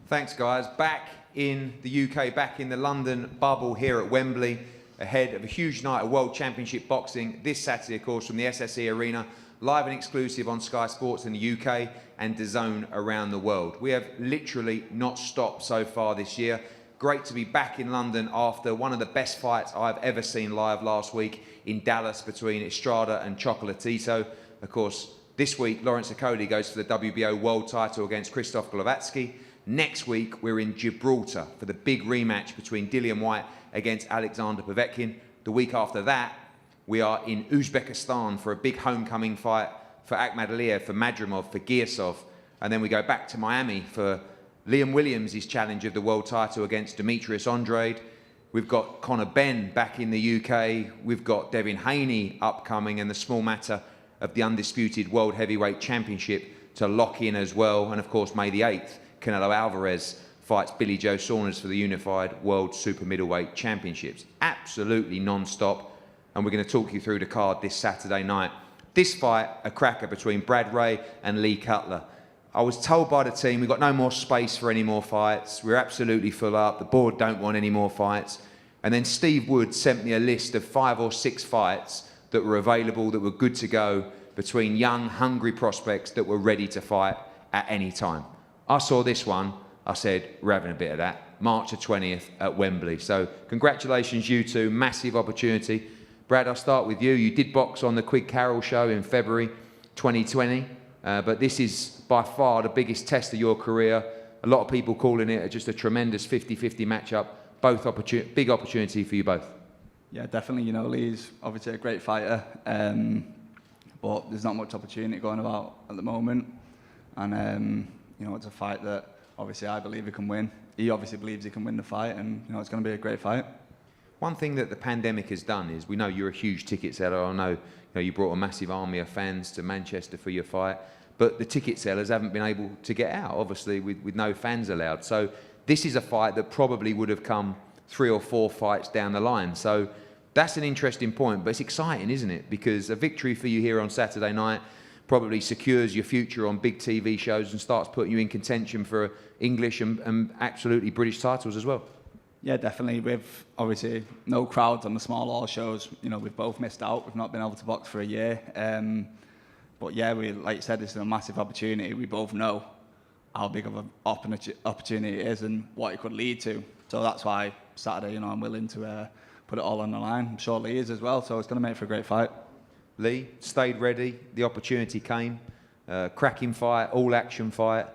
Thanks, guys. Back in the UK, back in the London bubble here at Wembley, ahead of a huge night of World Championship Boxing this Saturday, of course, from the SSE Arena, live and exclusive on Sky Sports in the UK and DAZN around the world. We have literally not stopped so far this year. Great to be back in London after one of the best fights I've ever seen live last week in Dallas between Estrada and Chocolatito. Of course, this week, Lawrence Okolie goes for the WBO world title against Krzysztof Glowacki. Next week, we're in Gibraltar for the big rematch between Dillian Whyte against Alexander Povetkin. The week after that, we are in Uzbekistan for a big homecoming fight for Akhmadaliev, for Madrimov, for Giasov. And then we go back to Miami for Liam Williams' challenge of the world title against Demetrius Andrade. We've got Conor Benn back in the UK. We've got Devin Haney upcoming, and the small matter of the undisputed World Heavyweight Championship to lock in as well. And of course, May the 8th, Canelo Alvarez fights Billy Joe Saunders for the Unified World Super Middleweight Championships. Absolutely non-stop. And we're going to talk you through the card this Saturday night. This fight, a cracker between Brad Ray and Lee Cutler. I was told by the team we've got no more space for any more fights. We're absolutely full up. The board don't want any more fights. And then Steve Wood sent me a list of 5 or 6 fights that were available, that were good to go, between young, hungry prospects that were ready to fight at any time. I saw this one. I said, we're having a bit of that. March the 20th at Wembley. So congratulations, you two. Massive opportunity. Brad, I'll start with you. You did box on the Quig Carroll show in February 2020. But this is by far the biggest test of your career. A lot of people calling it just a tremendous 50-50 matchup. Both big opportunity for you both. Yeah, definitely. You know, Lee's obviously a great fighter, but there's not much opportunity going about at the moment. And, you know, it's a fight that obviously I believe he can win. He obviously believes he can win the fight, and, you know, it's going to be a great fight. One thing that the pandemic has done is, we know you're a huge ticket seller. I know, you brought a massive army of fans to Manchester for your fight, but the ticket sellers haven't been able to get out, obviously, with no fans allowed. So this is a fight that probably would have come 3 or 4 fights down the line. So that's an interesting point, but it's exciting, isn't it? Because a victory for you here on Saturday night probably secures your future on big TV shows and starts putting you in contention for English and absolutely British titles as well. Yeah, definitely. With obviously no crowds on the small hall shows, you know, we've both missed out. We've not been able to box for a year. But yeah, like you said, this is a massive opportunity. We both know how big of an opportunity it is and what it could lead to. So that's why Saturday, you know, I'm willing to put it all on the line. I'm sure Lee is as well, so it's going to make for a great fight. Lee, stayed ready. The opportunity came. Cracking fight, all-action fight.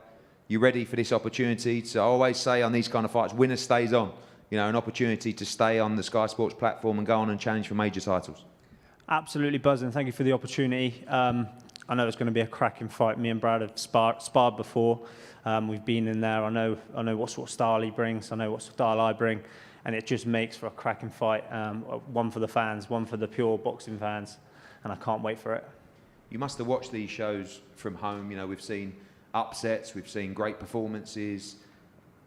You ready for this opportunity? So I always say on these kind of fights, winner stays on. You know, an opportunity to stay on the Sky Sports platform and go on and challenge for major titles. Absolutely buzzing. Thank you for the opportunity. I know it's going to be a cracking fight. Me and Brad have sparred before. We've been in there. I know what sort of style he brings. I know what style I bring. And it just makes for a cracking fight. One for the fans, one for the pure boxing fans. And I can't wait for it. You must have watched these shows from home. You know, we've seen upsets. We've seen great performances.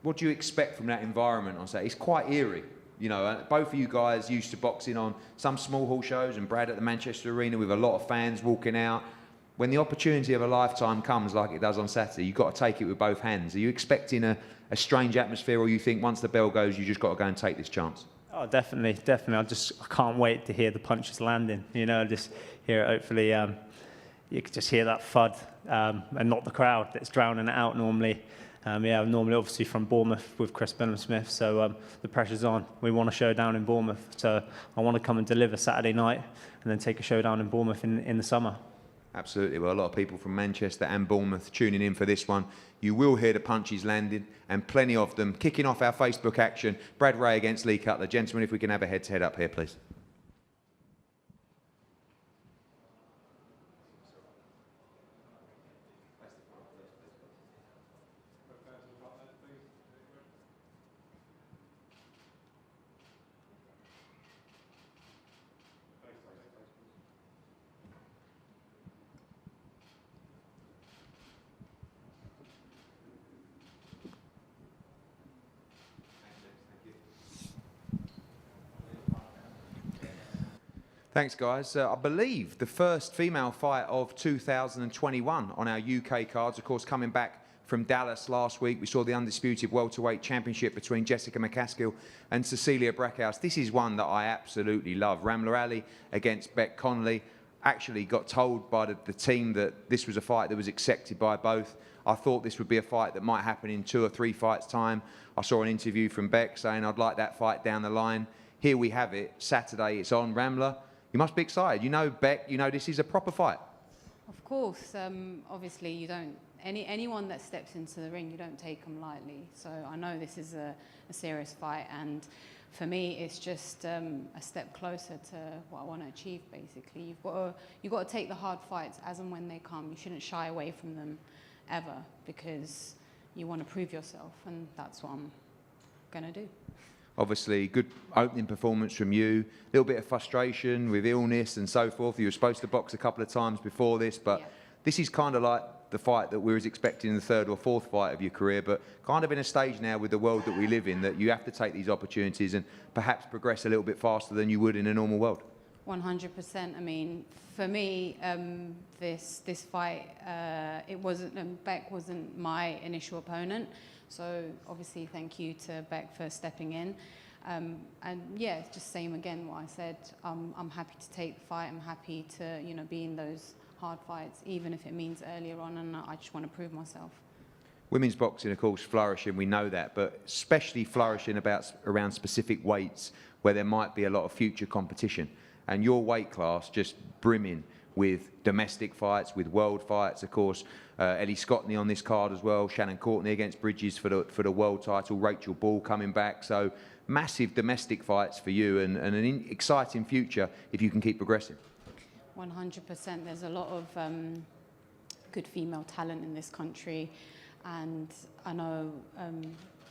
What do you expect from that environment on Saturday? It's quite eerie. You know, both of you guys used to boxing on some small hall shows, and Brad at the Manchester Arena with a lot of fans walking out. When the opportunity of a lifetime comes like it does on Saturday, you've got to take it with both hands. Are you expecting a strange atmosphere, or you think once the bell goes, you just got to go and take this chance? Oh, definitely, definitely. I can't wait to hear the punches landing. You know, just hear it. Hopefully, you could just hear that thud, and not the crowd that's drowning it out normally. Yeah, normally obviously from Bournemouth with Billam-Smith, so the pressure's on. We want a showdown in Bournemouth, so I want to come and deliver Saturday night and then take a showdown in Bournemouth in the summer. Absolutely. Well, a lot of people from Manchester and Bournemouth tuning in for this one. You will hear the punches landing, and plenty of them. Kicking off our Facebook action, Brad Ray against Lee Cutler. Gentlemen, if we can have a head-to-head up here, please. Thanks, guys. I believe the first female fight of 2021 on our UK cards, of course, coming back from Dallas last week. We saw the undisputed welterweight championship between Jessica McCaskill and Cecilia Brackhouse. This is one that I absolutely love. Rambler Ellie against Becky Connolly. Actually got told by the team that this was a fight that was accepted by both. I thought this would be a fight that might happen in 2 or 3 fights' time. I saw an interview from Beck saying, I'd like that fight down the line. Here we have it. Saturday, it's on. Rambler, you must be excited. You know, Beck, you know this is a proper fight. Of course. Obviously, you don't... Anyone that steps into the ring, you don't take them lightly. So I know this is a serious fight, and for me, it's just a step closer to what I want to achieve. Basically, you've got to take the hard fights as and when they come. You shouldn't shy away from them ever, because you want to prove yourself, and that's what I'm going to do. Obviously, good opening performance from you. A little bit of frustration with illness and so forth. You were supposed to box a couple of times before this, but yeah. This is kind of like the fight that we was expecting in the 3rd or 4th fight of your career, but kind of in a stage now with the world that we live in that you have to take these opportunities and perhaps progress a little bit faster than you would in a normal world. 100%. I mean, for me, this fight, it wasn't Beck wasn't my initial opponent, so obviously thank you to Beck for stepping in. And yeah, it's just same again what I said. I'm happy to take the fight. I'm happy to be in those hard fights, even if it means earlier on, and I just want to prove myself. Women's boxing, of course, flourishing, we know that, but especially flourishing around specific weights where there might be a lot of future competition. And your weight class just brimming with domestic fights, with world fights, of course. Ellie Scottney on this card as well, Shannon Courtney against Bridges for the world title, Rachel Ball coming back. So massive domestic fights for you, and an exciting future if you can keep progressing. 100%. There's a lot of good female talent in this country, and I know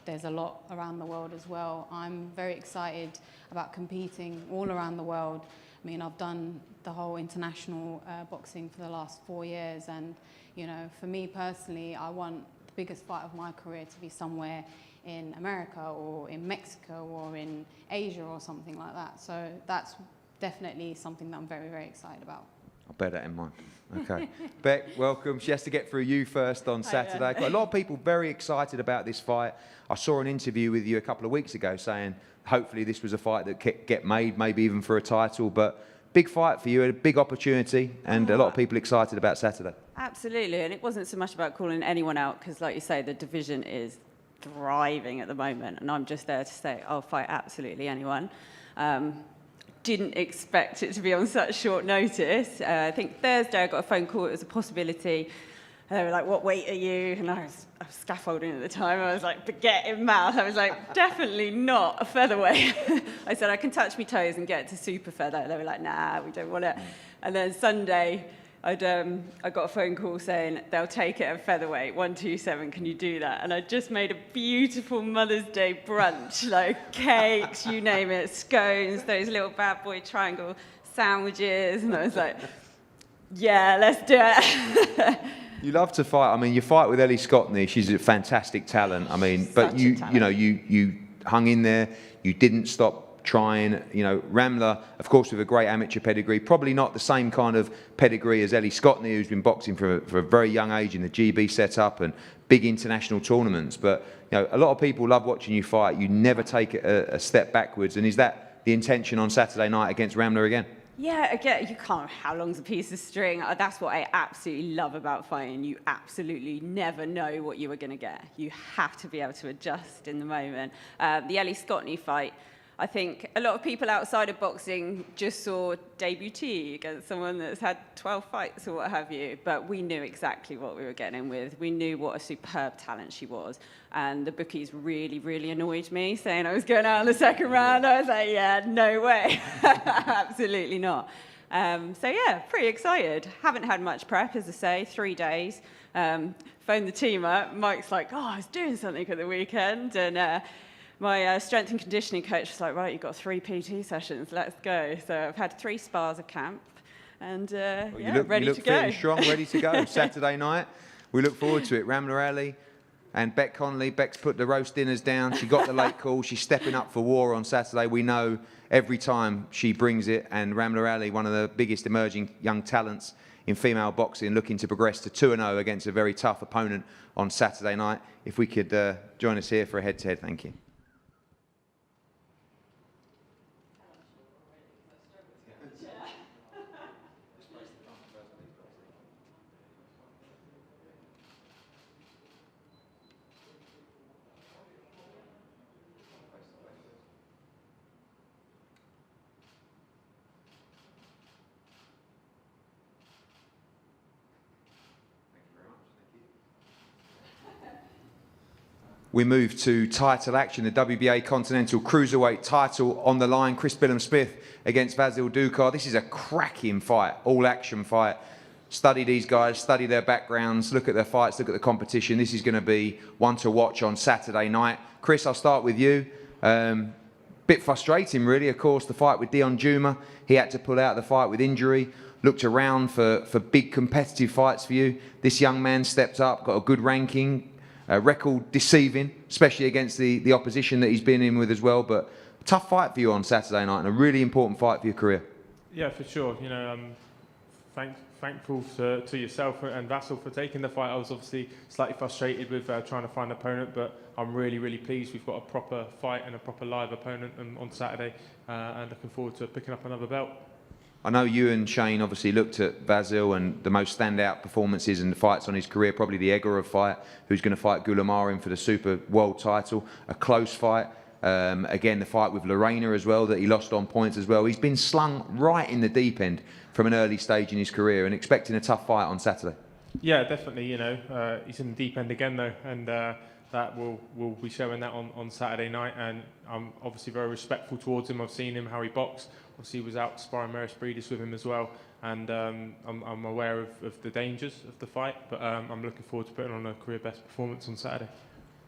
there's a lot around the world as well. I'm very excited about competing all around the world. I mean, I've done the whole international boxing for the last 4 years, and for me personally, I want the biggest fight of my career to be somewhere in America or in Mexico or in Asia or something like that. So that's definitely something that I'm very, very excited about. I'll bear that in mind. Okay. Beck, welcome. She has to get through you first on Saturday. A lot of people very excited about this fight. I saw an interview with you a couple of weeks ago saying hopefully this was a fight that could get made, maybe even for a title, but big fight for you, a big opportunity, and a lot of people excited about Saturday. Absolutely, and it wasn't so much about calling anyone out, because like you say, the division is thriving at the moment, and I'm just there to say I'll fight absolutely anyone. Didn't expect it to be on such short notice. I think Thursday I got a phone call, it was a possibility. They were like, what weight are you? And I was scaffolding at the time. I was like, baguette in mouth. I was like, definitely not a featherweight. I said, I can touch my toes and get to super feather. They were like, nah, we don't want it. And then Sunday, I got a phone call saying they'll take it at featherweight, 127, can you do that? And I just made a beautiful Mother's Day brunch, like cakes, you name it, scones, those little bad boy triangle sandwiches. And I was like, yeah, let's do it. You love to fight. I mean, you fight with Ellie Scottney. She's a fantastic talent. I mean, but you hung in there. You didn't stop trying. Rambler, of course, with a great amateur pedigree, probably not the same kind of pedigree as Ellie Scottney, who's been boxing for a very young age in the GB setup and big international tournaments. But a lot of people love watching you fight. You never take a step backwards. And is that the intention on Saturday night against Rambler again? Yeah, again, you can't. How long's a piece of string? That's what I absolutely love about fighting. You absolutely never know what you are going to get. You have to be able to adjust in the moment. The Ellie Scottney fight, I think a lot of people outside of boxing just saw debutee against someone that's had 12 fights or what have you, but we knew exactly what we were getting in with. We knew what a superb talent she was, and the bookies really, really annoyed me, saying I was going out in the second round. I was like, yeah, no way. Absolutely not. So yeah, pretty excited. Haven't had much prep, as I say, 3 days. Phoned the team up. Mike's like, oh, I was doing something at the weekend, and my strength and conditioning coach was like, right, you've got 3 PT sessions, let's go. So I've had 3 spars of camp, and ready to go. You look fit and strong, ready to go. Saturday night, we look forward to it. Rambler Ellie, And Beck Connolly, Beck's put the roast dinners down. She got the late call. She's stepping up for war on Saturday. We know every time she brings it. And Rambler Ellie, one of the biggest emerging young talents in female boxing, looking to progress to 2-0 against a very tough opponent on Saturday night. If we could join us here for a head-to-head, thank you. We move to title action, the WBA Continental Cruiserweight title on the line. Billam-Smith against Ducat. This is a cracking fight, all-action fight. Study these guys, study their backgrounds, look at their fights, look at the competition. This is going to be one to watch on Saturday night. Chris, I'll start with you. Bit frustrating, really. Of course, the fight with Dion Juma. He had to pull out the fight with injury. Looked around for big competitive fights for you. This young man stepped up, got a good ranking. Record deceiving, especially against the opposition that he's been in with as well. But a tough fight for you on Saturday night and a really important fight for your career. Yeah, for sure. You know, I'm thankful to yourself and Vasil for taking the fight. I was obviously slightly frustrated with trying to find an opponent, but I'm really pleased we've got a proper fight and a proper live opponent on Saturday, and looking forward to picking up another belt. I know you and Shane obviously looked at Vasil and the most standout performances and the fights on his career, probably the Egorov fight, who's going to fight Gulamarin for the Super World title. A close fight. Again, the fight with Lorena as well, that he lost on points as well. He's been slung right in the deep end from an early stage in his career and expecting a tough fight on Saturday. Yeah, definitely. You know, he's in the deep end again though, and that will be showing that on Saturday night. And I'm obviously very respectful towards him. I've seen him, how he boxed. Obviously, he was out sparring Maris Breedis with him as well, and I'm aware of the dangers of the fight, but I'm looking forward to putting on a career best performance on Saturday.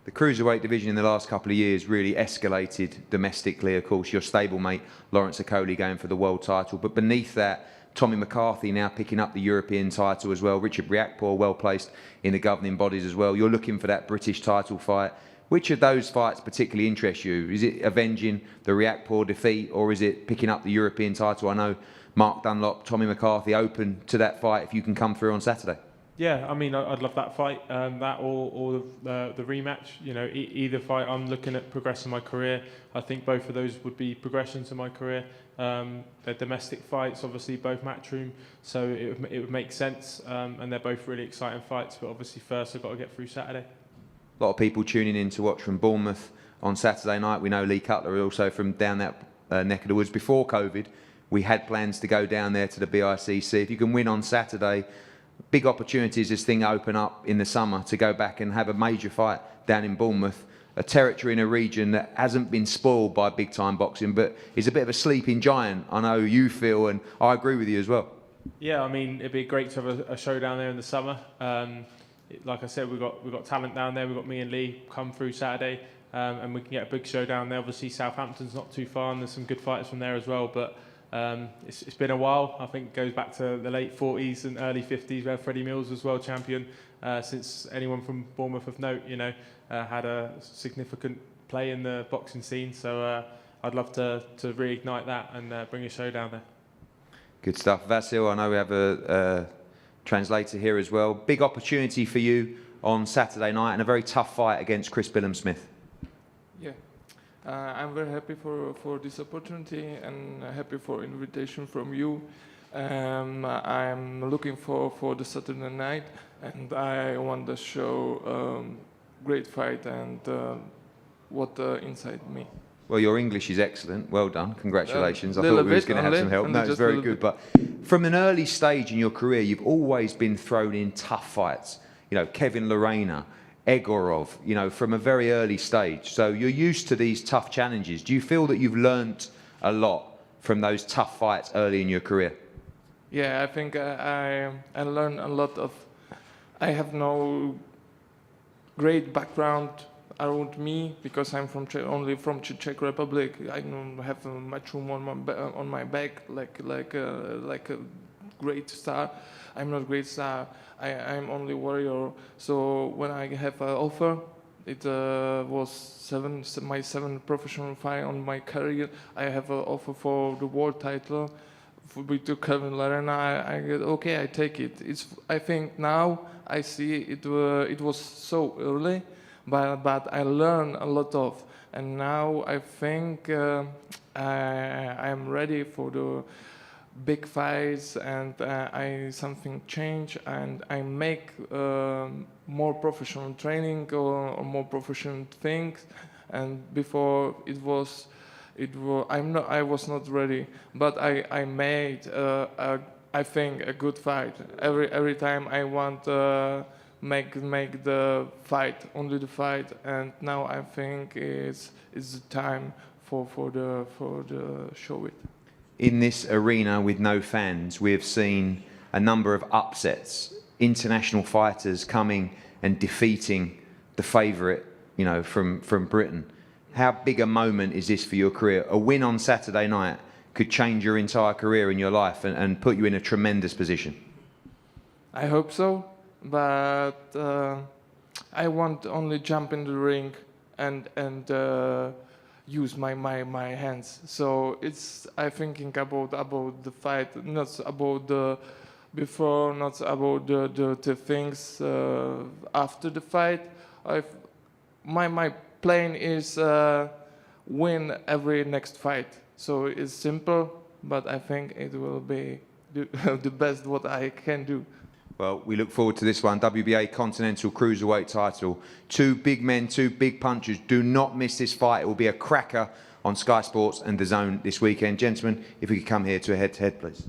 The cruiserweight division in the last couple of years really escalated domestically. Of course, your stablemate Lawrence Okolie going for the world title, but beneath that, Tommy McCarthy now picking up the European title as well. Richard Riakporhe well placed in the governing bodies as well. You're looking for that British title fight. Which of those fights particularly interest you? Is it avenging the Riakporhe defeat, or is it picking up the European title? I know Mark Dunlop, Tommy McCarthy open to that fight if you can come through on Saturday. Yeah, I mean, I'd love that fight, that or the rematch. You know, either fight. I'm looking at progressing my career. I think both of those would be progression to my career. They're domestic fights, obviously both matchroom, so it would make sense. And they're both really exciting fights. But obviously, first I've got to get through Saturday. A lot of people tuning in to watch from Bournemouth on Saturday night. We know Lee Cutler also from down that neck of the woods. Before COVID, we had plans to go down there to the BICC. If you can win on Saturday, big opportunities as things open up in the summer to go back and have a major fight down in Bournemouth, a territory in a region that hasn't been spoiled by big-time boxing, but is a bit of a sleeping giant. I know you feel, and I agree with you as well. Yeah, I mean, it'd be great to have a show down there in the summer. Like I said, we've got talent down there. We've got me and Lee come through Saturday, and we can get a big show down there. Obviously, Southampton's not too far, and there's some good fighters from there as well. But it's been a while. I think it goes back to the late 40s and early 50s, where Freddie Mills was world champion. Since anyone from Bournemouth of note, you know, had a significant play in the boxing scene. So I'd love to reignite that and bring a show down there. Good stuff. Vasil, I know we have a translator here as well. Big opportunity for you on Saturday night and a very tough fight against Billam-Smith. Yeah, I'm very happy for this opportunity and happy for invitation from you. I'm looking for the Saturday night, and I want to show great fight and what inside me. Well, your English is excellent. Well done. Congratulations. I thought we was going to have some help. No, it's very good. But from an early stage in your career, you've always been thrown in tough fights. You know, Kevin Lorena, Egorov, you know, from a very early stage. So you're used to these tough challenges. Do you feel that you've learnt a lot from those tough fights early in your career? Yeah, I think I learned a lot of... I have no great background around me because I'm only from Czech Republic. I don't have much room on my back like a great star. I'm not a great star. I'm only warrior. So when I have an offer, It was my seventh professional fight on my career. I have an offer for the world title. To Kevin Larena, I get okay. I take it. I think now I see it. It was so early, but I learned a lot of, and now I think I am ready for the big fights, and something change, and I make more professional training or more professional things, and before I was not ready, but I made I think a good fight. Every time I want make the fight, only the fight, and now I think it's the time for the show it. In this arena with no fans, we have seen a number of upsets, international fighters coming and defeating the favourite, you know, from Britain. How big a moment is this for your career? A win on Saturday night could change your entire career in your life and put you in a tremendous position. I hope so, but I want only jump in the ring and use my hands. So I'm thinking about the fight, not about the before, not about the things after the fight. My plan is win every next fight. So it's simple, but I think it will be the best what I can do. Well, we look forward to this one. WBA Continental Cruiserweight title. Two big men, two big punchers. Do not miss this fight. It will be a cracker on Sky Sports and DAZN this weekend. Gentlemen, if we could come here to a head-to-head, please.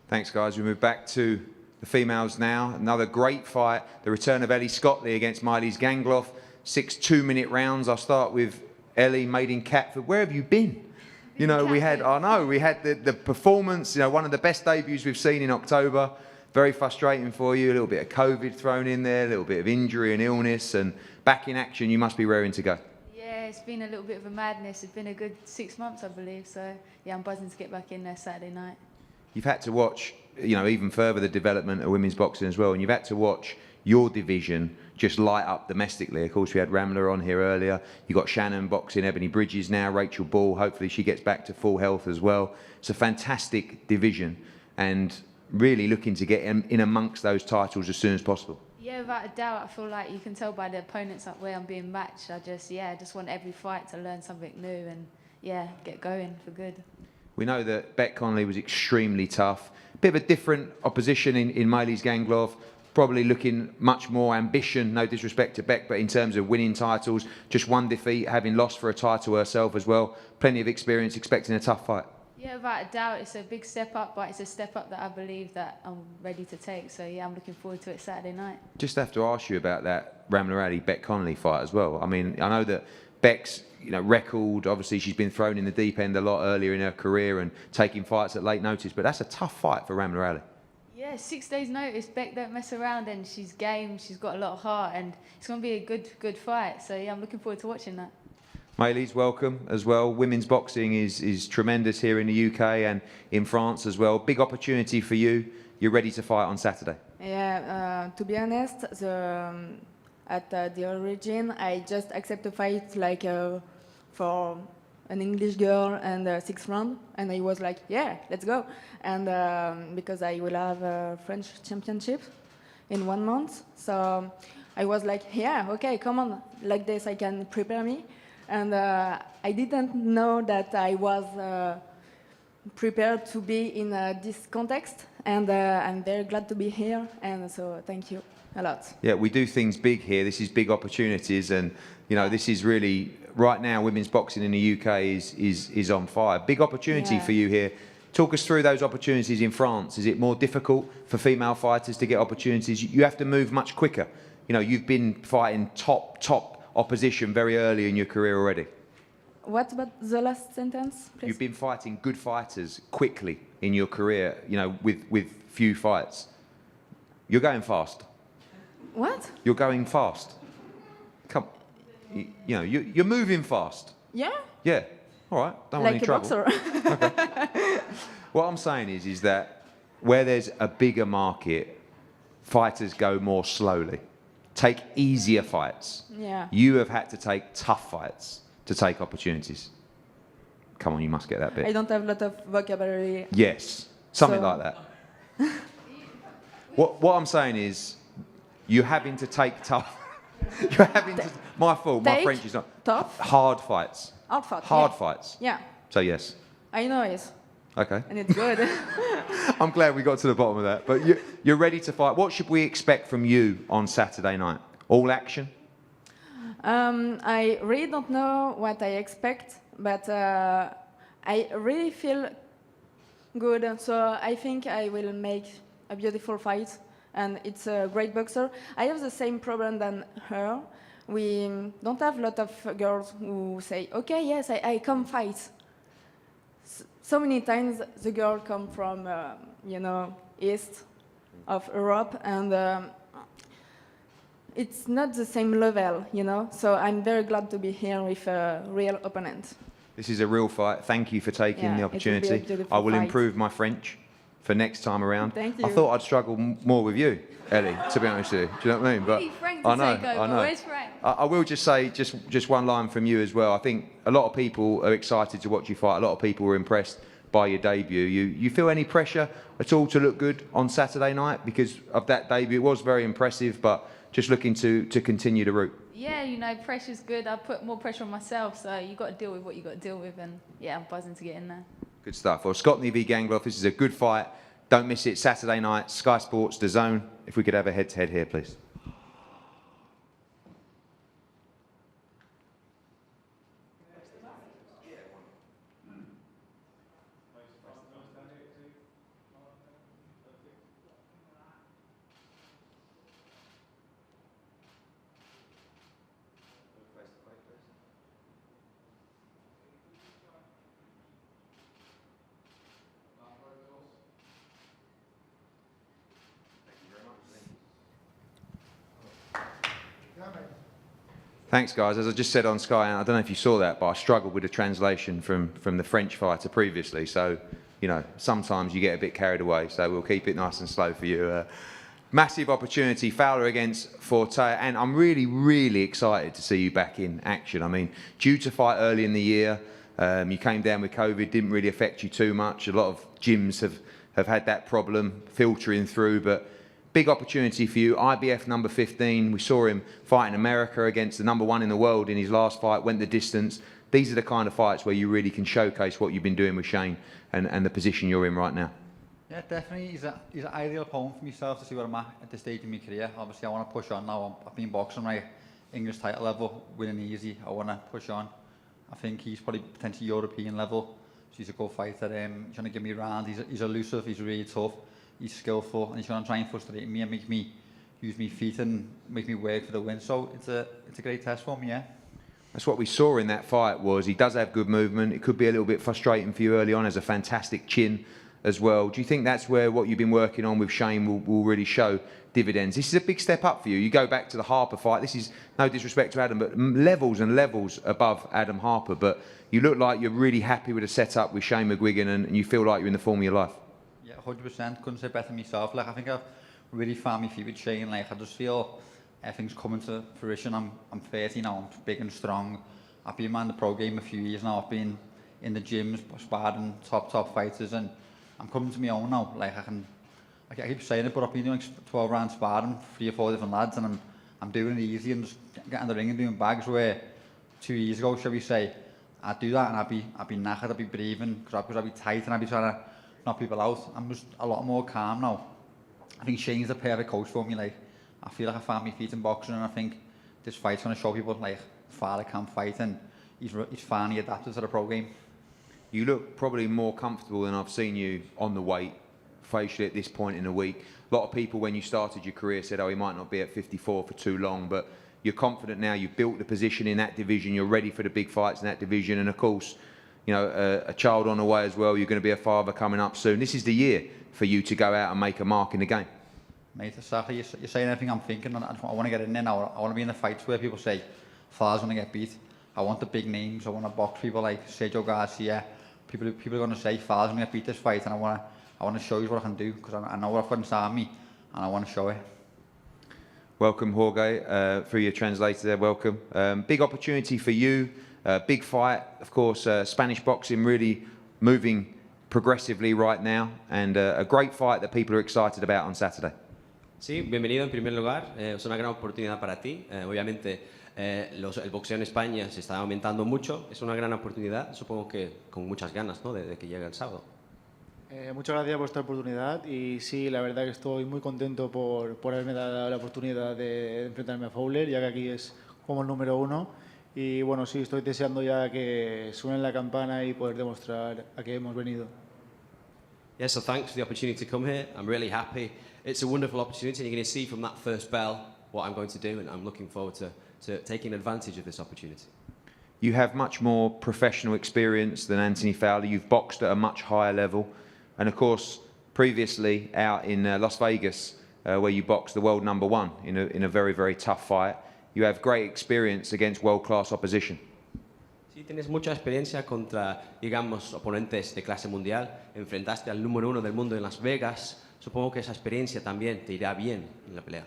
Thanks, guys. We move back to the females now. Another great fight. The return of Ellie Scottley against Miley's Gangloff. 6 2-minute rounds. I'll start with Ellie, made in Catford. Where have you been? You know, we had the performance, you know, one of the best debuts we've seen in October. Very frustrating for you. A little bit of COVID thrown in there, a little bit of injury and illness, and back in action, you must be raring to go. Yeah, it's been a little bit of a madness. It's been a good 6 months, I believe. So, yeah, I'm buzzing to get back in there Saturday night. You've had to watch, you know, even further the development of women's boxing as well, and you've had to watch your division just light up domestically. Of course, we had Rambler on here earlier. You've got Shannon boxing, Ebony Bridges now, Rachel Ball. Hopefully she gets back to full health as well. It's a fantastic division, and really looking to get in amongst those titles as soon as possible. Yeah, without a doubt. I feel like you can tell by the opponents up where I'm being matched. I just want every fight to learn something new and, yeah, get going for good. We know that Becky Connolly was extremely tough. Bit of a different opposition in Miley's Gangloff. Probably looking much more ambition, no disrespect to Beck, but in terms of winning titles, just one defeat, having lost for a title herself as well. Plenty of experience, expecting a tough fight. Yeah, without a doubt. It's a big step up, but it's a step up that I believe that I'm ready to take. So, yeah, I'm looking forward to it Saturday night. Just have to ask you about that Ramla Ali Becky Connolly fight as well. I mean, I know that Beck's, you know, record, obviously she's been thrown in the deep end a lot earlier in her career and taking fights at late notice, but that's a tough fight for Ramla Ali. Yeah, 6 days notice. Beck don't mess around, and she's game. She's got a lot of heart, and it's going to be a good fight. So, yeah, I'm looking forward to watching that. Maylis, welcome as well. Women's boxing is tremendous here in the UK and in France as well. Big opportunity for you. You're ready to fight on Saturday. Yeah, to be honest, at the origin, I just accept a fight like for an English girl and 6th round, and I was like, yeah, let's go. And because I will have a French championship in 1 month, so I was like, yeah, okay, come on, like this I can prepare me. And I didn't know that I was prepared to be in this context, and I'm very glad to be here, and so thank you a lot. Yeah, we do things big here. This is big opportunities, and you know, this is really, right now, women's boxing in the UK is on fire. Big opportunity for you here. Talk us through those opportunities in France. Is it more difficult for female fighters to get opportunities? You have to move much quicker. You know, you've been fighting top opposition very early in your career already. What about the last sentence, please? You've been fighting good fighters quickly in your career, you know, with few fights. You're going fast. What? You're going fast. Come, you know, you're moving fast. Yeah? Yeah. All right. Don't want Like any a trouble. boxer. What I'm saying is that where there's a bigger market, fighters go more slowly. Take easier fights. Yeah. You have had to take tough fights to take opportunities. Come on, you must get that bit. I don't have a lot of vocabulary. Yes, something So- like that. What I'm saying is, you're having to take tough. You're having to. My fault. My Take French is not tough? hard fights. Hard fight. Hard yeah. fights. Yeah. So yes. I know it. Okay. And it's good. I'm glad we got to the bottom of that. But you're ready to fight. What should we expect from you on Saturday night? All action? I really don't know what I expect, but I really feel good. So I think I will make a beautiful fight, and it's a great boxer. I have the same problem than her. We don't have a lot of girls who say, okay, yes, I come fight. So many times the girl come from, you know, east of Europe, and it's not the same level, you know. So I'm very glad to be here with a real opponent. This is a real fight. Thank you for taking Yeah, the it will be a opportunity. beautiful I will fight. improve my French for next time around. Thank I you. thought I'd struggle more with you, Ellie, to be honest with you. Do you know what I mean? But Really, Frank to I know, take over. I know. Where's Frank? I will just say just one line from you as well. I think a lot of people are excited to watch you fight. A lot of people were impressed by your debut. You feel any pressure at all to look good on Saturday night because of that debut? It was very impressive, but just looking to continue the route. Yeah, you know, pressure's good. I put more pressure on myself, so you got to deal with what you got to deal with, and yeah, I'm buzzing to get in there. Good stuff. Well, Scotland v Gangloff, this is a good fight. Don't miss it. Saturday night, Sky Sports, DAZN. If we could have a head-to-head here, please. Thanks, guys. As I just said on Sky, and I don't know if you saw that, but I struggled with the translation from the French fighter previously. So, you know, sometimes you get a bit carried away. So we'll keep it nice and slow for you. Massive opportunity, Fowler against Forte, and I'm really, really excited to see you back in action. I mean, due to fight early in the year, you came down with COVID, didn't really affect you too much. A lot of gyms have had that problem filtering through, but big opportunity for you. IBF number 15. We saw him fight in America against the number 1 in the world in his last fight, went the distance. These are the kind of fights where you really can showcase what you've been doing with Shane and the position you're in right now. Yeah, definitely. He's an ideal opponent for myself to see where I'm at this stage in my career. Obviously, I want to push on now. I've been boxing my English title level, winning easy. I want to push on. I think he's probably potentially European level. So he's a good fighter. He's going to give me a round. He's elusive. He's really tough. He's skillful, and he's going to try and frustrate me and make me use my feet and make me work for the win. So it's a great test for me, yeah. That's what we saw in that fight. Was he does have good movement. It could be a little bit frustrating for you early on. Has a fantastic chin as well. Do you think that's where what you've been working on with Shane will really show dividends? This is a big step up for you. You go back to the Harper fight. This is no disrespect to Adam, but levels and levels above Adam Harper. But you look like you're really happy with the setup with Shane McGuigan, and you feel like you're in the form of your life. Yeah, 100%. Couldn't say better myself. Like, I think I've really found my feet with Shane. Like, I just feel everything's coming to fruition. I'm 30 now. I'm big and strong. I've been in the pro game a few years now. I've been in the gyms, sparring top fighters, and I'm coming to my own now. Like, I keep saying it, but I've been doing 12 round sparring, 3 or 4 different lads, and I'm doing it easy and just getting in the ring and doing bags where 2 years ago, shall we say, I'd do that and I'd be knackered, I'd be breathing, because I'd be tight and I'd be trying to knock people out. I'm just a lot more calm now. I think Shane's the perfect coach for me. Like, I feel like I found my feet in boxing, and I think this fight's going to show people like Fowler can fight, and he's finally adapted to the pro game. You look probably more comfortable than I've seen you on the weight, facially at this point in the week. A lot of people, when you started your career, said, oh, he might not be at 54 for too long, but you're confident now, you've built the position in that division, you're ready for the big fights in that division, and of course, you know, a child on the way as well, you're going to be a father coming up soon. This is the year for you to go out and make a mark in the game. Mate, exactly. You're saying everything I'm thinking, and I want to get in there now. I want to be in the fights where people say, Fowler's going to get beat. I want the big names. I want to box people like Sergio Garcia. People are going to say, Fowler's going to get beat this fight, and I want to show you what I can do, because I know what I've got inside me, and I want to show it. Welcome, Jorge, through your translator there, welcome. Big opportunity for you, big fight, of course, Spanish boxing really moving progressively right now, and a great fight that people are excited about on Saturday. Sí, bienvenido en primer lugar, es una gran oportunidad para ti, obviamente el boxeo en España se está aumentando mucho, es una gran oportunidad, supongo que con muchas ganas, ¿no?, de que llegue el sábado. Muchas gracias por esta oportunidad y sí, la verdad que estoy muy contento por haberme dado la oportunidad de enfrentarme a Fowler, ya que aquí es como el número 1 y bueno, sí, estoy deseando ya que suene la campana y poder demostrar a qué hemos venido. Yeah, so thanks for the opportunity to come here. I'm really happy. It's a wonderful opportunity, and you're going to see from that first bell what I'm going to do, and I'm looking forward to taking advantage of this opportunity. You have much more professional experience than Anthony Fowler. You've boxed at a much higher level. And of course, previously out in Las Vegas, where you boxed the world #1 in a very, very tough fight, you have great experience against world-class opposition. Sí, tienes mucha experiencia contra, digamos, oponentes de clase mundial. Enfrentaste al número 1 del mundo en Las Vegas. Supongo que esa experiencia también te irá bien en la pelea.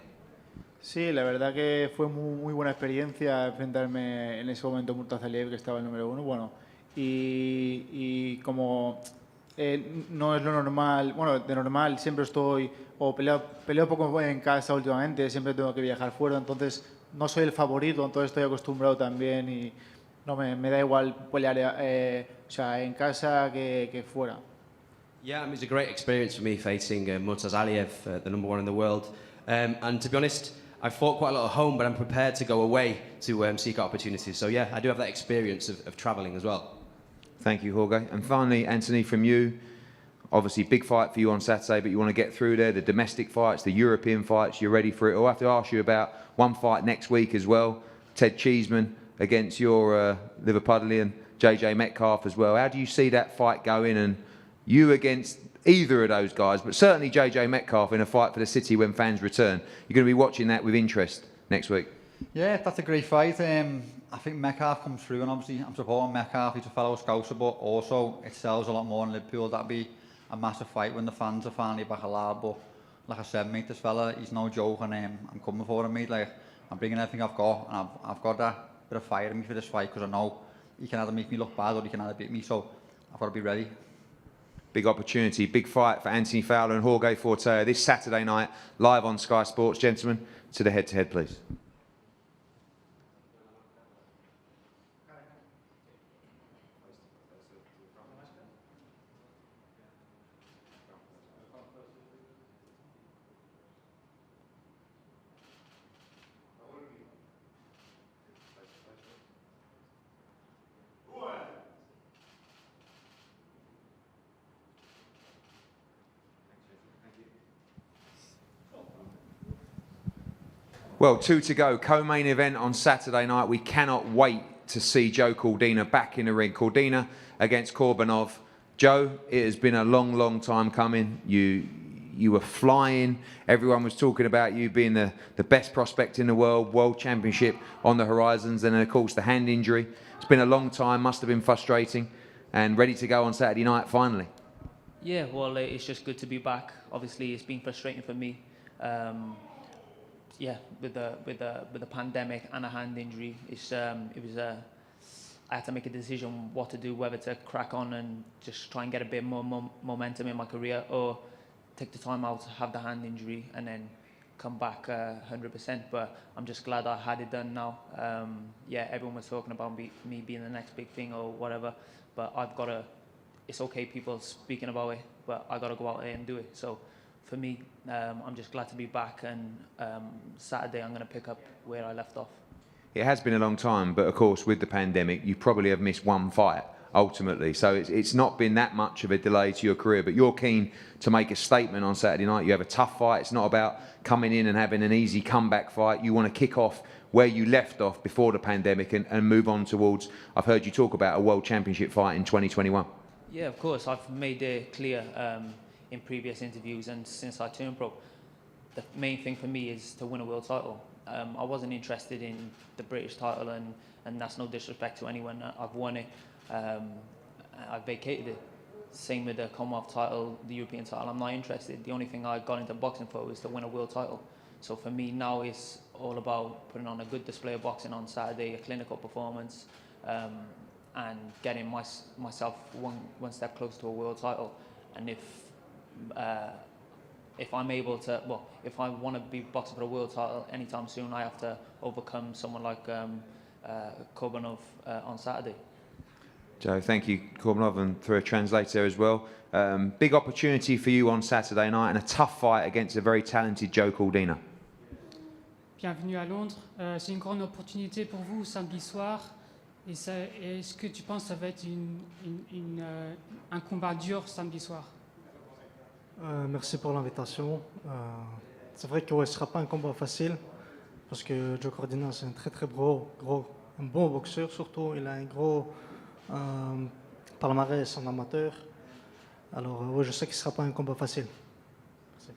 Sí, la verdad que fue muy buena experiencia enfrentarme en ese momento a Murtazaliev, que estaba el número 1. Bueno, y como no es lo normal, bueno, de normal siempre estoy, o peleo poco en casa últimamente, siempre tengo que viajar fuera, entonces no soy el favorito, entonces estoy acostumbrado también y no me da igual pelear o sea, en casa que fuera. Yeah, it was a great experience for me facing Murtazaliev, the #1 in the world. And to be honest, I've fought quite a lot at home, but I'm prepared to go away to seek opportunities. So yeah, I do have that experience of travelling as well. Thank you, Jorge. And finally, Anthony, from you, obviously big fight for you on Saturday, but you want to get through there, the domestic fights, the European fights, you're ready for it. I'll have to ask you about one fight next week as well, Ted Cheeseman against your Liverpudlian, JJ Metcalf as well. How do you see that fight going, and you against either of those guys, but certainly JJ Metcalf in a fight for the city when fans return? You're going to be watching that with interest next week. Yeah, that's a great fight. I think Metcalf comes through, and obviously I'm supporting Metcalf. He's a fellow Scouser, but also it sells a lot more in Liverpool. That'd be a massive fight when the fans are finally back allowed. But like I said, mate, this fella, he's no joke, and I'm coming for him, mate. Like, I'm bringing everything I've got, and I've got that bit of fire in me for this fight, because I know he can either make me look bad or he can either beat me, so I've got to be ready. Big opportunity, big fight for Anthony Fowler and Jorge Forte this Saturday night, live on Sky Sports. Gentlemen, to the head-to-head, please. Well, 2 to go, co-main event on Saturday night. We cannot wait to see Joe Cordina back in the ring. Cordina against Corbin. Joe, it has been a long, long time coming. You were flying. Everyone was talking about you being the best prospect in the world championship on the horizons, and then, of course, the hand injury. It's been a long time, must have been frustrating, and ready to go on Saturday night finally. Yeah, well, it's just good to be back. Obviously, it's been frustrating for me. Yeah, with the pandemic and a hand injury, I had to make a decision what to do, whether to crack on and just try and get a bit more momentum in my career, or take the time out to have the hand injury and then come back 100%. But I'm just glad I had it done now. Yeah, everyone was talking about me being the next big thing or whatever, but I've got to. It's okay, people speaking about it, but I got to go out there and do it. So. For me, I'm just glad to be back, and Saturday I'm going to pick up where I left off. It has been a long time, but of course with the pandemic you probably have missed one fight ultimately, so it's not been that much of a delay to your career, but you're keen to make a statement on Saturday night. You have a tough fight. It's not about coming in and having an easy comeback fight. You want to kick off where you left off before the pandemic and move on towards, I've heard you talk about a World Championship fight in 2021. Yeah, of course. I've made it clear in previous interviews and since I turned pro, the main thing for me is to win a world title. I wasn't interested in the British title, and that's no disrespect to anyone. I've won it. I've vacated it. Same with the Commonwealth title, the European title. I'm not interested. The only thing I got into boxing for was to win a world title. So for me now it's all about putting on a good display of boxing on Saturday, a clinical performance, and getting myself one step closer to a world title. And if I'm able to, well, if I want to be boxing for a world title anytime soon, I have to overcome someone like Corbin on Saturday. Joe, thank you, Corbin, and through a translator as well. Big opportunity for you on Saturday night and a tough fight against a very talented Joe Cordina. Bienvenue à Londres. C'est une grande opportunité pour vous samedi soir. Est-ce que tu penses que ça va être un combat dur samedi soir? Merci pour l'invitation. C'est vrai que ce ne sera pas un combat facile parce que Joe Cordina c'est un très un bon boxeur surtout. Il a un gros palmarès en amateur. Alors oui, je sais que ce ne sera pas un combat facile. Merci.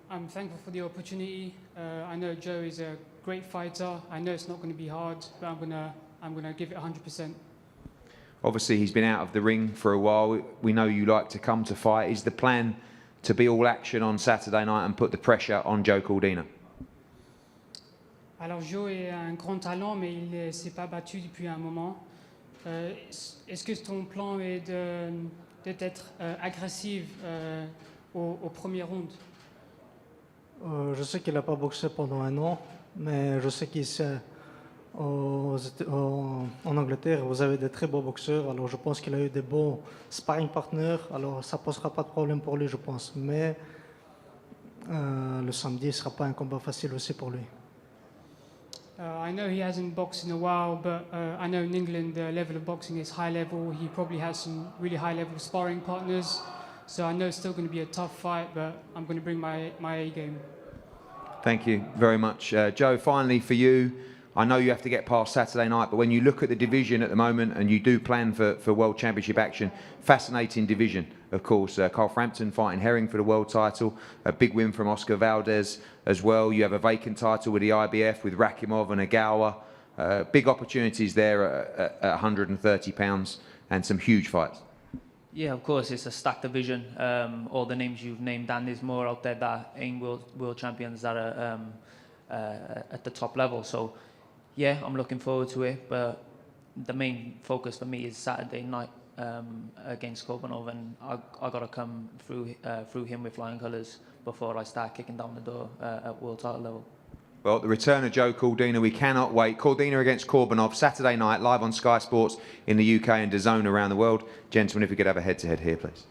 I'm thankful for the opportunity. I know Joe is a great fighter. I know it's not going to be hard, but I'm gonna give it 100%. Obviously, he's been out of the ring for a while. We know you like to come to fight. Is the plan to be all action on Saturday night and put the pressure on Joe Cordina? Alors Joe est un grand talent, mais il ne s'est pas battu depuis un moment. Est-ce que ton plan est d'être agressif au premier round? Je sais qu'il n'a pas boxé pendant un an, mais je sais qu'ici en Angleterre, vous avez de très beaux boxeurs. Alors je pense qu'il a eu des bons sparring partners. Alors ça ne posera pas de problème pour lui, je pense. Mais le samedi ne sera pas un combat facile aussi pour lui. I know he hasn't boxed in a while, but I know in England the level of boxing is high level. He probably has some really high level sparring partners. So I know it's still going to be a tough fight, but I'm going to bring my A game. Thank you very much. Joe, finally for you, I know you have to get past Saturday night, but when you look at the division at the moment and you do plan for World Championship action, fascinating division, of course. Carl Frampton fighting Herring for the world title, a big win from Oscar Valdez as well. You have a vacant title with the IBF with Rakimov and Agawa. Big opportunities there at 130 pounds and some huge fights. Yeah, of course, it's a stacked division. All the names you've named, and there's more out there that ain't world champions that are at the top level. So, yeah, I'm looking forward to it. But the main focus for me is Saturday night against Corbin, and I got to come through him with flying colours before I start kicking down the door at world title level. Well, the return of Joe Cordina, we cannot wait. Cordina against Corbinov, Saturday night, live on Sky Sports in the UK and DAZN around the world. Gentlemen, if we could have a head-to-head here, please.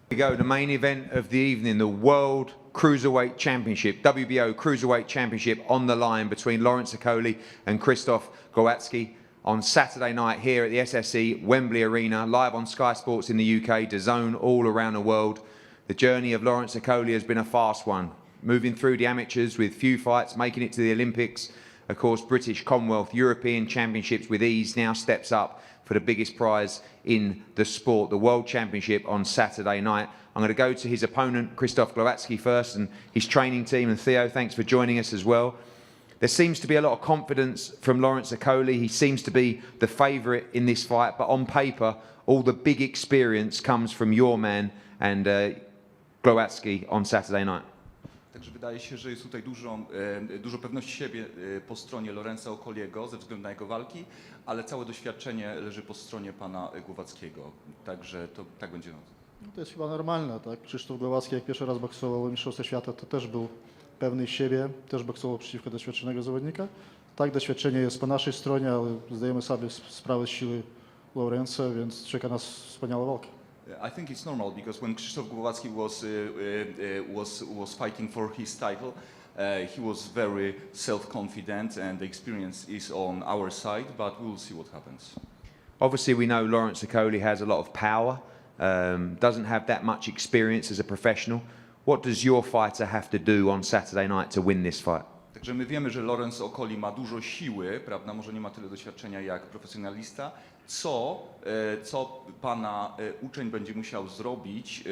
We go, the main event of the evening, the World Cruiserweight Championship, WBO Cruiserweight Championship on the line between Lawrence Okolie and Krzysztof Glowacki on Saturday night here at the SSE Wembley Arena, live on Sky Sports in the UK, DAZN all around the world. The journey of Lawrence Okolie has been a fast one, moving through the amateurs with few fights, making it to the Olympics, of course British, Commonwealth, European Championships with ease, now steps up for the biggest prize in the sport, the World Championship on Saturday night. I'm going to go to his opponent, Krzysztof Glowacki, first, and his training team. And Theo, thanks for joining us as well. There seems to be a lot of confidence from Lawrence Okolie. He seems to be the favourite in this fight, but on paper, all the big experience comes from your man and Glowacki on Saturday night. Także wydaje się, że jest tutaj dużo pewności siebie po stronie Lawrence'a Okoliego ze względu na jego walki, ale całe doświadczenie leży po stronie pana Głowackiego. Także to tak będzie. No to jest chyba normalne, tak? Krzysztof Glowacki jak pierwszy raz boksował w Mistrzostwie Świata, to też był pewny siebie, też boksował przeciwko doświadczonego zawodnika. Tak, doświadczenie jest po naszej stronie, ale zdajemy sobie sprawę z siły Lawrence'a, więc czeka nas wspaniała walka. I think it's normal because when Krzysztof Glowacki was fighting for his title, he was very self-confident and the experience is on our side, but we'll see what happens. Obviously, we know Lawrence Okolie has a lot of power, doesn't have that much experience as a professional. What does your fighter have to do on Saturday night to win this fight? Także my wiemy, że Lawrence Okolie ma dużo siły, prawda? Może nie ma tyle doświadczenia jak profesjonalista. Co pana uczeń będzie musiał zrobić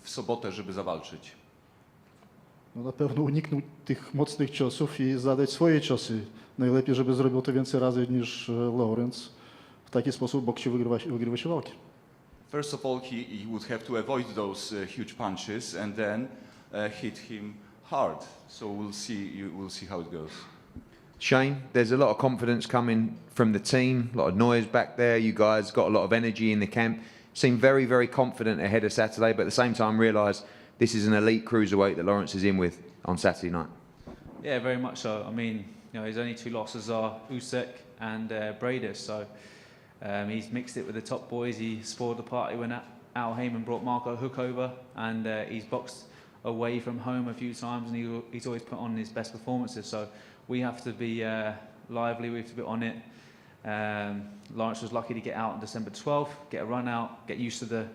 w sobotę, żeby zawalczyć? No na pewno uniknąć tych mocnych ciosów i zadać swoje ciosy. Najlepiej, żeby zrobił to więcej razy niż Lawrence. W taki sposób boksie wygrywa się walki. First of all, he would have to avoid those huge punches and then hit him hard. So we'll see how it goes. Shane, there's a lot of confidence coming from the team, a lot of noise back there. You guys got a lot of energy in the camp. Seem very, very confident ahead of Saturday, but at the same time realise this is an elite cruiserweight that Lawrence is in with on Saturday night. Yeah, very much so. I mean, his only two losses are Usyk and Bradis, so he's mixed it with the top boys. He spoiled the party when Al Heyman brought Marco Hook over, and he's boxed away from home a few times, and he's always put on his best performances. So we have to be lively, we have to be on it. Lawrence was lucky to get out on December 12th, get a run out, get used to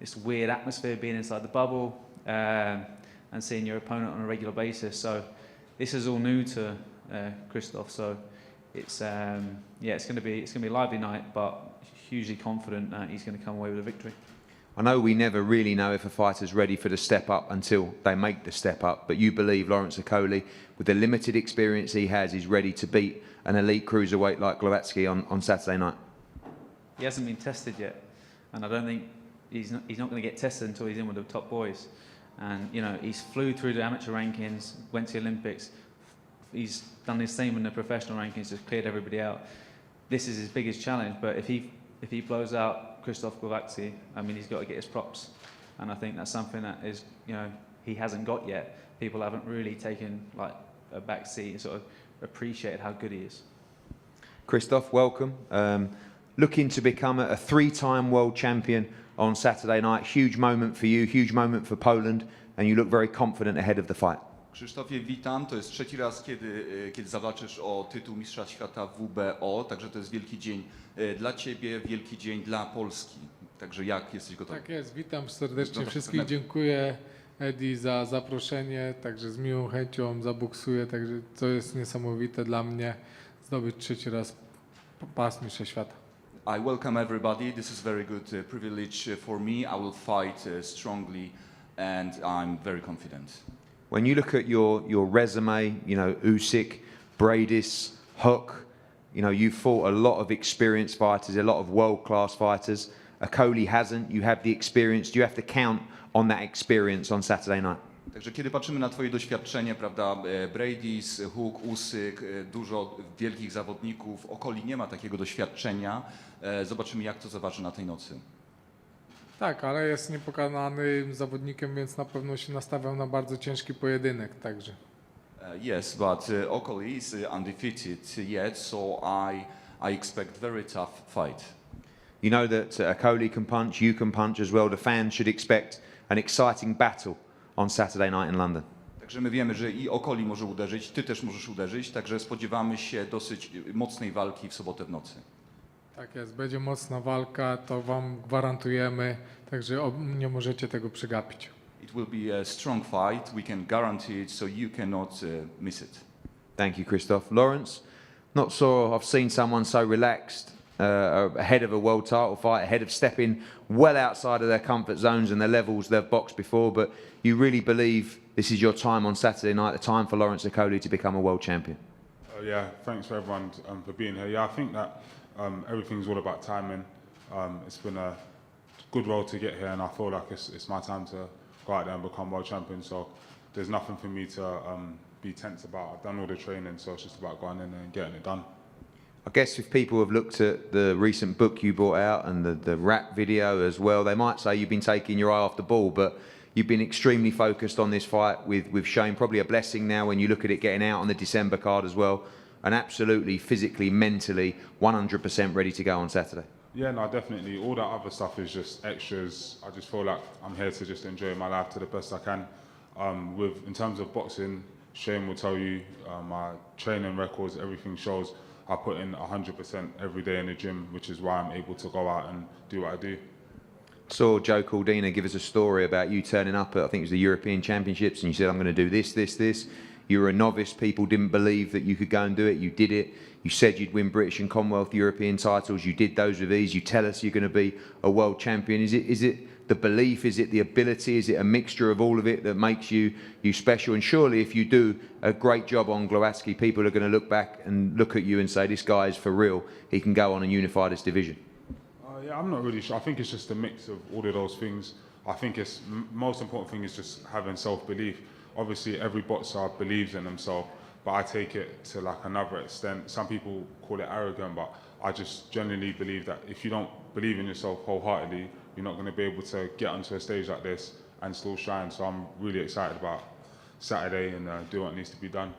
this weird atmosphere being inside the bubble and seeing your opponent on a regular basis. So this is all new to Krzysztof. So it's it's going to be a lively night, but hugely confident that he's going to come away with a victory. I know we never really know if a fighter's ready for the step up until they make the step up, but you believe Lawrence Okolie, with the limited experience he has, is ready to beat an elite cruiserweight like Glowacki on Saturday night? He hasn't been tested yet, and I don't think he's not going to get tested until he's in with the top boys. And he's flew through the amateur rankings, went to the Olympics. He's done the same in the professional rankings, just cleared everybody out. This is his biggest challenge, but if he blows out Krzysztof Glowacki, I mean, he's got to get his props, and I think that's something that is, he hasn't got yet. People haven't really taken like a back seat and sort of appreciated how good he is. Krzysztof, welcome. Looking to become a three-time world champion on Saturday night. Huge moment for you, huge moment for Poland, and you look very confident ahead of the fight. Krzysztofie, witam. To jest trzeci raz, kiedy zawalczysz o tytuł mistrza świata WBO, także to jest wielki dzień dla Ciebie, wielki dzień dla Polski. Także jak jesteś gotowy? Tak jest, witam serdecznie wszystkich. Dziękuję Eddie za zaproszenie, także z miłą chęcią zaboksuję, także to jest niesamowite dla mnie zdobyć trzeci raz pas mistrza świata. I welcome everybody. This is very good privilege for me. I will fight strongly and I'm very confident. When you look at your resume, Usyk, Bradis, Hook, you've fought a lot of experienced fighters, a lot of world-class fighters. Okolie hasn't. You have the experience. Do you have to count on that experience on Saturday night? Także kiedy patrzymy na Twoje doświadczenie, prawda, Bradis, Hook, Usyk, dużo wielkich zawodników, Okolie nie ma takiego doświadczenia. Zobaczymy, jak to zaważy na tej nocy. Tak, ale jest niepokonanym zawodnikiem, więc na pewno się nastawiał na bardzo ciężki pojedynek, także. Yes, but Okolie is undefeated yet, so I expect very tough fight. You know that Okolie can punch, you can punch as well. The fans should expect an exciting battle on Saturday night in London. Także my wiemy, że i Okolie może uderzyć, ty też możesz uderzyć, także spodziewamy się dosyć mocnej walki w sobotę w nocy. Tak jest, będzie mocna walka, to wam gwarantujemy, także nie możecie tego przegapić. It will be a strong fight, we can guarantee it, so you cannot miss it. Thank you, Krzysztof. Lawrence, not sure I've seen someone so relaxed ahead of a world title fight, ahead of stepping well outside of their comfort zones and the levels they've boxed before, but you really believe this is your time on Saturday night, the time for Lawrence Okolie to become a world champion? Yeah, thanks for everyone for being here. Yeah, I think that everything's all about timing. It's been a good road to get here, and I feel like it's my time to go out there and become world champion. So there's nothing for me to be tense about. I've done all the training, so it's just about going in and getting it done. I guess if people have looked at the recent book you brought out and the rap video as well, they might say you've been taking your eye off the ball, but You've been extremely focused on this fight with Shane, probably a blessing now when you look at it getting out on the December card as well, and absolutely, physically, mentally, 100% ready to go on Saturday. Yeah, no, definitely. All that other stuff is just extras. I just feel like I'm here to just enjoy my life to the best I can. In terms of boxing, Shane will tell you my training records, everything shows I put in 100% every day in the gym, which is why I'm able to go out and do what I do. Saw Joe Cordina give us a story about you turning up at, I think it was the European Championships, and you said, I'm going to do this, this, this. You were a novice, people didn't believe that you could go and do it, you did it. You said you'd win British and Commonwealth European titles, you did those with ease, you tell us you're going to be a world champion. Is it the belief, is it the ability, is it a mixture of all of it that makes you special? And surely if you do a great job on Glowacki, people are going to look back and look at you and say, this guy is for real, he can go on and unify this division. Yeah, I'm not really sure. I think it's just a mix of all of those things. I think it's most important thing is just having self-belief. Obviously, every boxer believes in themselves, but I take it to like another extent. Some people call it arrogant, but I just genuinely believe that if you don't believe in yourself wholeheartedly, you're not going to be able to get onto a stage like this and still shine. So I'm really excited about Saturday and do what needs to be done.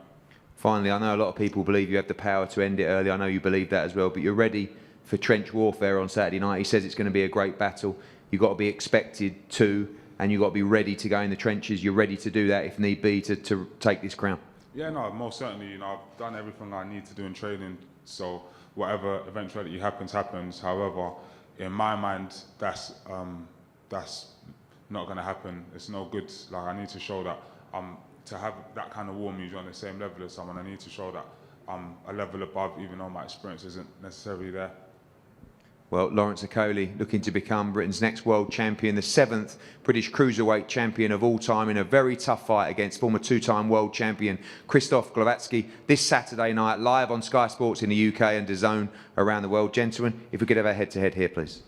Finally, I know a lot of people believe you have the power to end it early. I know you believe that as well, but you're ready for trench warfare on Saturday night. He says it's going to be a great battle. You've got to be expected to, and you've got to be ready to go in the trenches. You're ready to do that if need be to take this crown. Yeah, no, most certainly. You know, I've done everything I need to do in training, so whatever eventuality happens, happens. However, in my mind, that's not going to happen. It's no good. Like, I need to show that to have that kind of war music on the same level as someone. I need to show that I'm a level above, even though my experience isn't necessarily there. Well, Lawrence Okolie looking to become Britain's next world champion, the 7th British cruiserweight champion of all time, in a very tough fight against former 2-time world champion Krzysztof Glowacki this Saturday night, live on Sky Sports in the UK and DAZN around the world. Gentlemen, if we could have a head-to-head here, please.